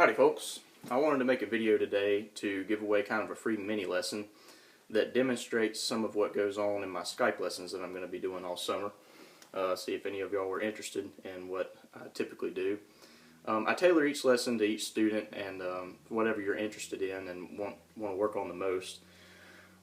Howdy folks, I wanted to make a video today to give away kind of a free mini lesson that demonstrates some of what goes on in my Skype lessons that I'm going to be doing all summer. See if any of y'all were interested in what I typically do. I tailor each lesson to each student and whatever you're interested in and want to work on the most.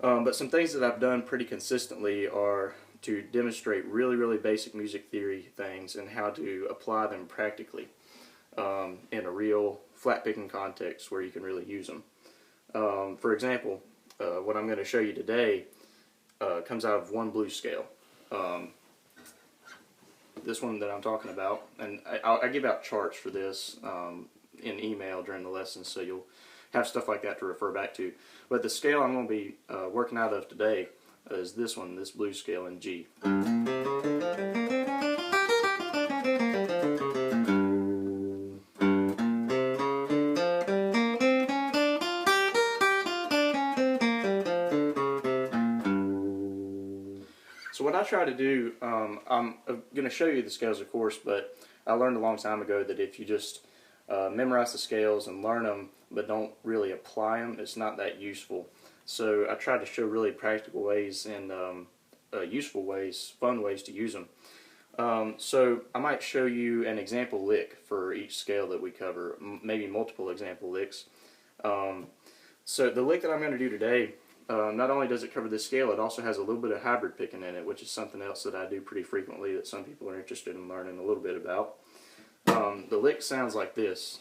But some things that I've done pretty consistently are to demonstrate really basic music theory things and how to apply them practically in a real flat picking context where you can really use them. For example, what I'm going to show you today comes out of one blues scale. This one that I'm talking about, and I give out charts for this in email during the lesson, so you'll have stuff like that to refer back to. But the scale I'm going to be working out of today is this one, this blues scale in G. So what I try to do, I'm going to show you the scales of course, but I learned a long time ago that if you just memorize the scales and learn them but don't really apply them, it's not that useful. So I try to show really practical ways and useful ways, fun ways to use them. So I might show you an example lick for each scale that we cover, maybe multiple example licks. So the lick that I'm going to do today, not only does it cover this scale, it also has a little bit of hybrid picking in it, which is something else that I do pretty frequently that some people are interested in learning a little bit about. The lick sounds like this.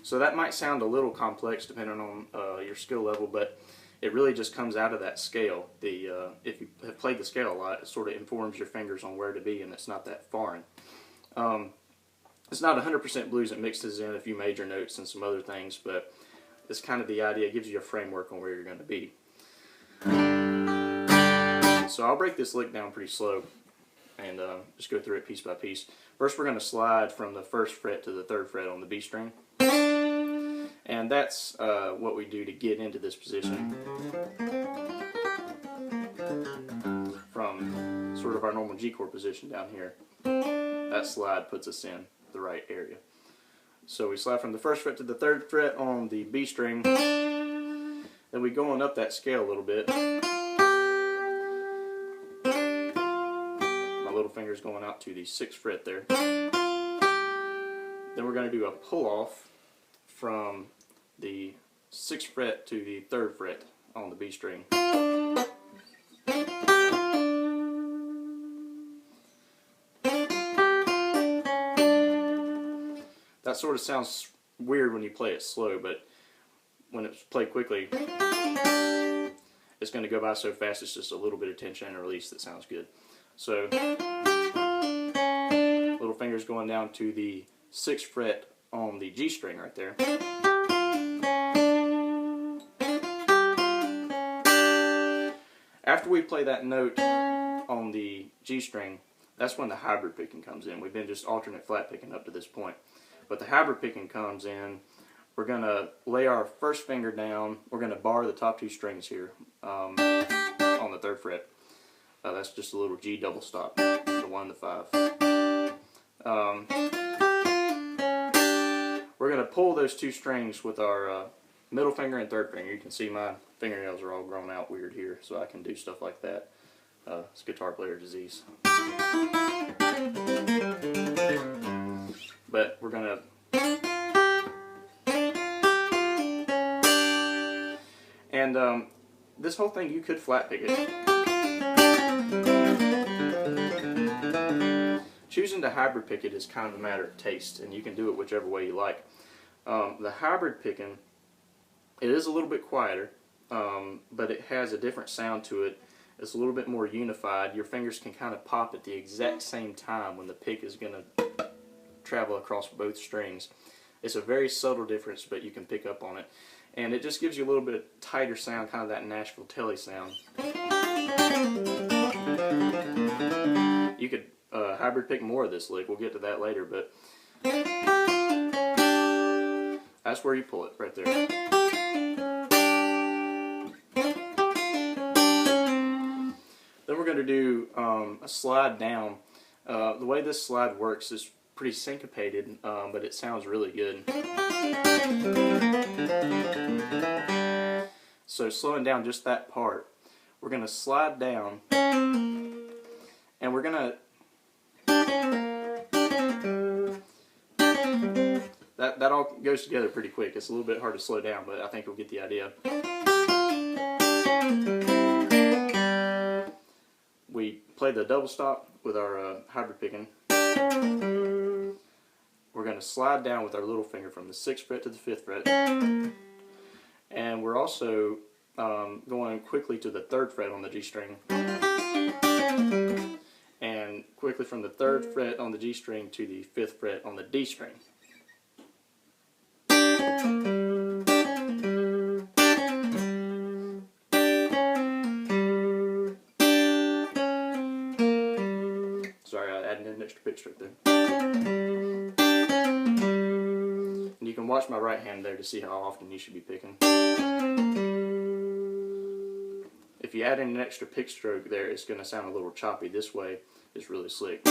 So that might sound a little complex depending on your skill level, but it really just comes out of that scale. If you have played the scale a lot, it sort of informs your fingers on where to be, and it's not that foreign. It's not 100% blues. It mixes in a few major notes and some other things, but it's kind of the idea. It gives you a framework on where you're going to be. So I'll break this lick down pretty slow and just go through it piece by piece. First we're going to slide from the 1st fret to the 3rd fret on the B string. And that's what we do to get into this position from sort of our normal G chord position down here. That slide puts us in the right area. So we slide from the 1st fret to the 3rd fret on the B string. Then we go on up that scale a little bit. My little finger's going out to the 6th fret there. Then we're going to do a pull off from the 6th fret to the 3rd fret on the B string. That sort of sounds weird when you play it slow, but when it's played quickly, it's going to go by so fast it's just a little bit of tension and release that sounds good. So, little fingers going down to the 6th fret on the G string right there. After we play that note on the G string, that's when the hybrid picking comes in. We've been just alternate flat picking up to this point. But the hybrid picking comes in. We're going to lay our 1st finger down. We're going to bar the top 2 strings here on the 3rd fret. That's just a little G double stop, the 1 and the 5. We're going to pull those 2 strings with our middle finger and 3rd finger. You can see my fingernails are all grown out weird here, so I can do stuff like that. It's guitar player disease. But we're going to... And this whole thing, you could flat pick it. Choosing to hybrid pick it is kind of a matter of taste, and you can do it whichever way you like. The hybrid picking, it is a little bit quieter, but it has a different sound to it. It's a little bit more unified. Your fingers can kind of pop at the exact same time when the pick is going to travel across both strings. It's a very subtle difference, but you can pick up on it. And it just gives you a little bit tighter sound, kind of that Nashville telly sound. You could hybrid pick more of this lick. We'll get to that later, but That's where you pull it, right there. Then we're going to do a slide down. The way this slide works is pretty syncopated, but it sounds really good. So slowing down just that part, we're going to slide down, and we're going to that all goes together pretty quick. It's a little bit hard to slow down, but I think you'll get the idea. We play the double stop with our hybrid picking. We're going to slide down with our little finger from the 6th fret to the 5th fret. And we're also going quickly to the 3rd fret on the G string. And quickly from the 3rd fret on the G string to the 5th fret on the D string. Sorry, I added an extra pick stroke there. And you can watch my right hand there to see how often you should be picking. If you add in an extra pick stroke there, it's going to sound a little choppy. This way, it's really slick.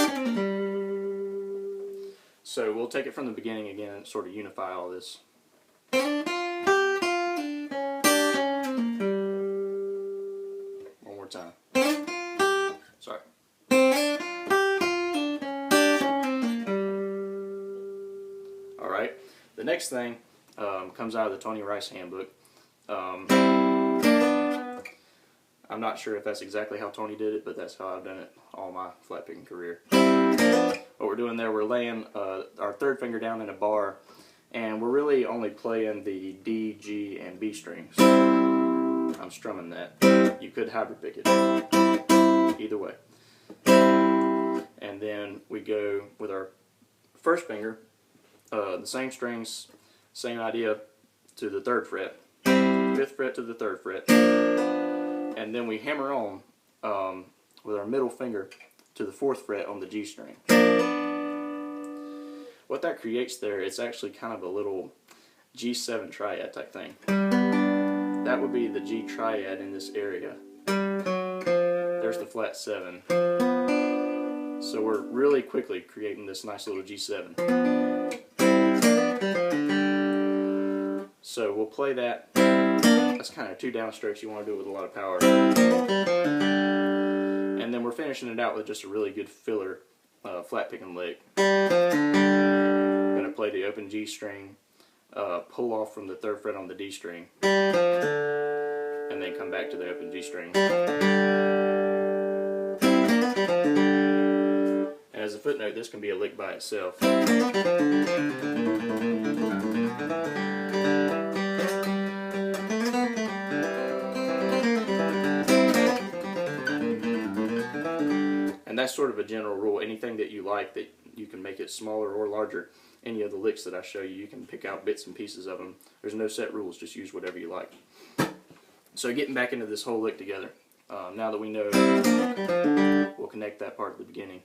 So we'll take it from the beginning again and sort of unify all this. One more time. Sorry. Alright, the next thing comes out of the Tony Rice handbook. I'm not sure if that's exactly how Tony did it, but that's how I've done it all my flat picking career. What we're doing there, we're laying our 3rd finger down in a bar, and we're really only playing the D, G, and B strings. I'm strumming that. You could hybrid pick it. Either way. And then we go with our 1st finger, the same strings, same idea, to the 3rd fret, 5th fret to the 3rd fret, and then we hammer on with our middle finger to the 4th fret on the G string. What that creates there, it's actually kind of a little G7 triad type thing. That would be the G triad in this area. There's the flat 7. So we're really quickly creating this nice little G7. So we'll play that. That's kind of 2 downstrokes you want to do it with a lot of power. And then we're finishing it out with just a really good filler flat picking lick. I'm going to play the open G string, pull off from the 3rd fret on the D string, and then come back to the open G string. And as a footnote, this can be a lick by itself. And that's sort of a general rule. Anything that you like, that you can make it smaller or larger. Any of the licks that I show you, you can pick out bits and pieces of them. There's no set rules, just use whatever you like. So getting back into this whole lick together, now that we know, we'll connect that part at the beginning.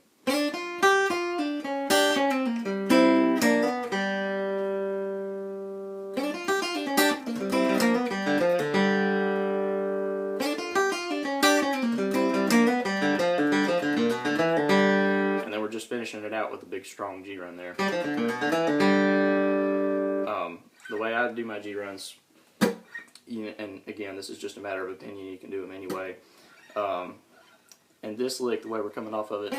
Just finishing it out with a big strong G run there. The way I do my G runs, and again, this is just a matter of opinion, you can do them anyway. And this lick, the way we're coming off of it,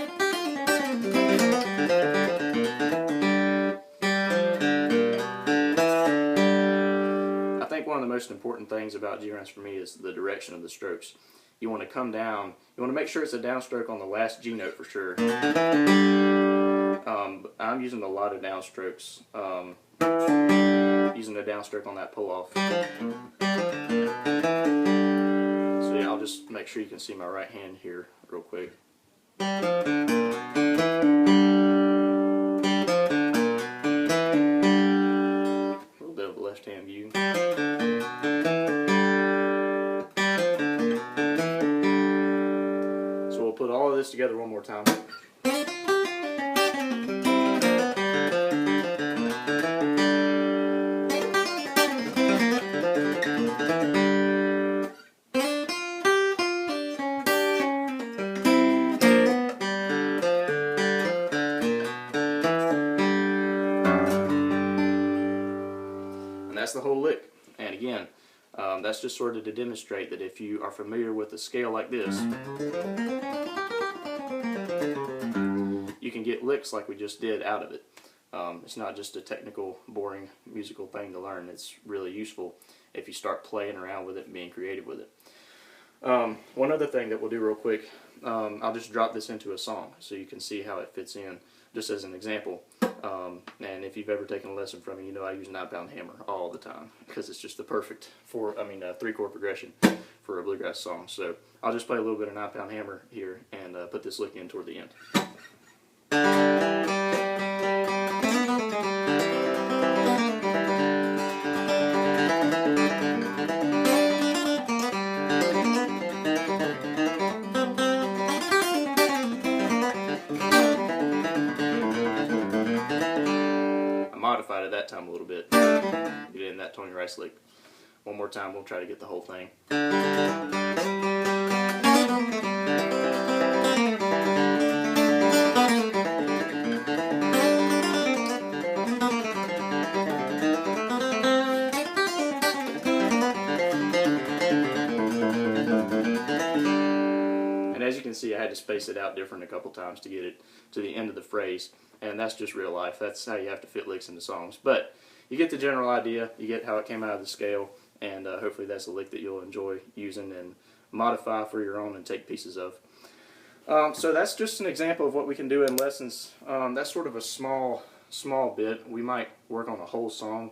I think one of the most important things about G runs for me is the direction of the strokes. You want to come down, you want to make sure it's a downstroke on the last G note for sure. I'm using a lot of downstrokes, using a downstroke on that pull off. So yeah, I'll just make sure you can see my right hand here real quick. A little bit of a left hand view. Put all of this together one more time. that's the whole lick. And again, that's just sort of to demonstrate that if you are familiar with a scale like this, you can get licks like we just did out of it. It's not just a technical, boring musical thing to learn. It's really useful if you start playing around with it and being creative with it. One other thing that we'll do real quick, I'll just drop this into a song so you can see how it fits in, just as an example. And if you've ever taken a lesson from me, you know I use 9-pound hammer all the time because it's just the perfect 3-chord progression for a bluegrass song. So I'll just play a little bit of 9-pound hammer here and put this lick in toward the end. Modified it that time a little bit. Get it in that Tony Rice lick. One more time, we'll try to get the whole thing. And as you can see, I had to space it out different a couple times to get it to the end of the phrase. And that's just real life. That's how you have to fit licks into songs. But you get the general idea. You get how it came out of the scale. And hopefully that's a lick that you'll enjoy using and modify for your own and take pieces of. So that's just an example of what we can do in lessons. That's sort of a small bit. We might work on a whole song.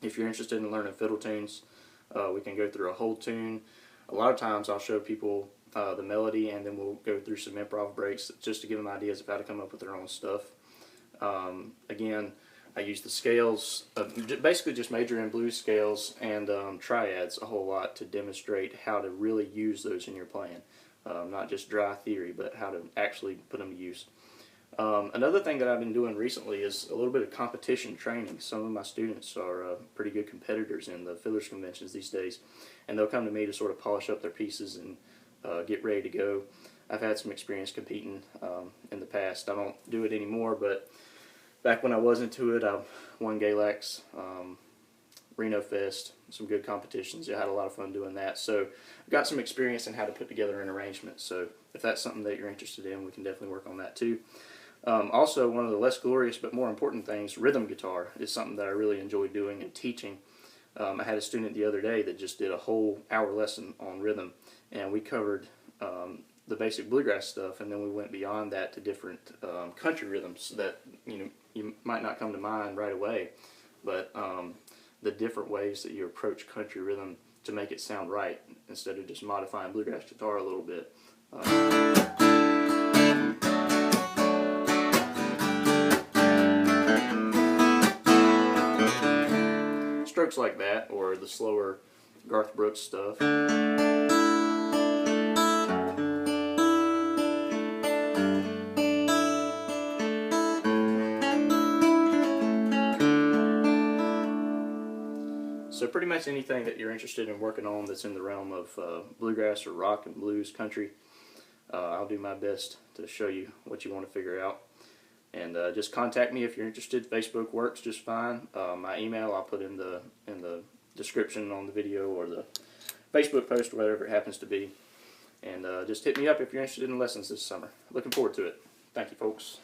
If you're interested in learning fiddle tunes, we can go through a whole tune. A lot of times I'll show people the melody, and then we'll go through some improv breaks just to give them ideas of how to come up with their own stuff. Again, I use the scales, basically just major and blues scales and triads a whole lot to demonstrate how to really use those in your playing. Not just dry theory, but how to actually put them to use. Another thing that I've been doing recently is a little bit of competition training. Some of my students are pretty good competitors in the fiddlers conventions these days, and they'll come to me to sort of polish up their pieces and get ready to go. I've had some experience competing in the past. I don't do it anymore, but back when I was into it, I won Galax, Reno Fest, some good competitions. I had a lot of fun doing that. So I've got some experience in how to put together an arrangement. So if that's something that you're interested in, we can definitely work on that too. Also, one of the less glorious but more important things, rhythm guitar, is something that I really enjoy doing and teaching. I had a student the other day that just did a whole hour lesson on rhythm, and we covered the basic bluegrass stuff, and then we went beyond that to different country rhythms that you might not come to mind right away, but the different ways that you approach country rhythm to make it sound right instead of just modifying bluegrass guitar a little bit. Strokes like that, or the slower Garth Brooks stuff. So pretty much anything that you're interested in working on that's in the realm of bluegrass or rock and blues country, I'll do my best to show you what you want to figure out. And just contact me if you're interested. Facebook works just fine. My email I'll put in the description on the video or the Facebook post or whatever it happens to be. And just hit me up if you're interested in lessons this summer. Looking forward to it. Thank you, folks.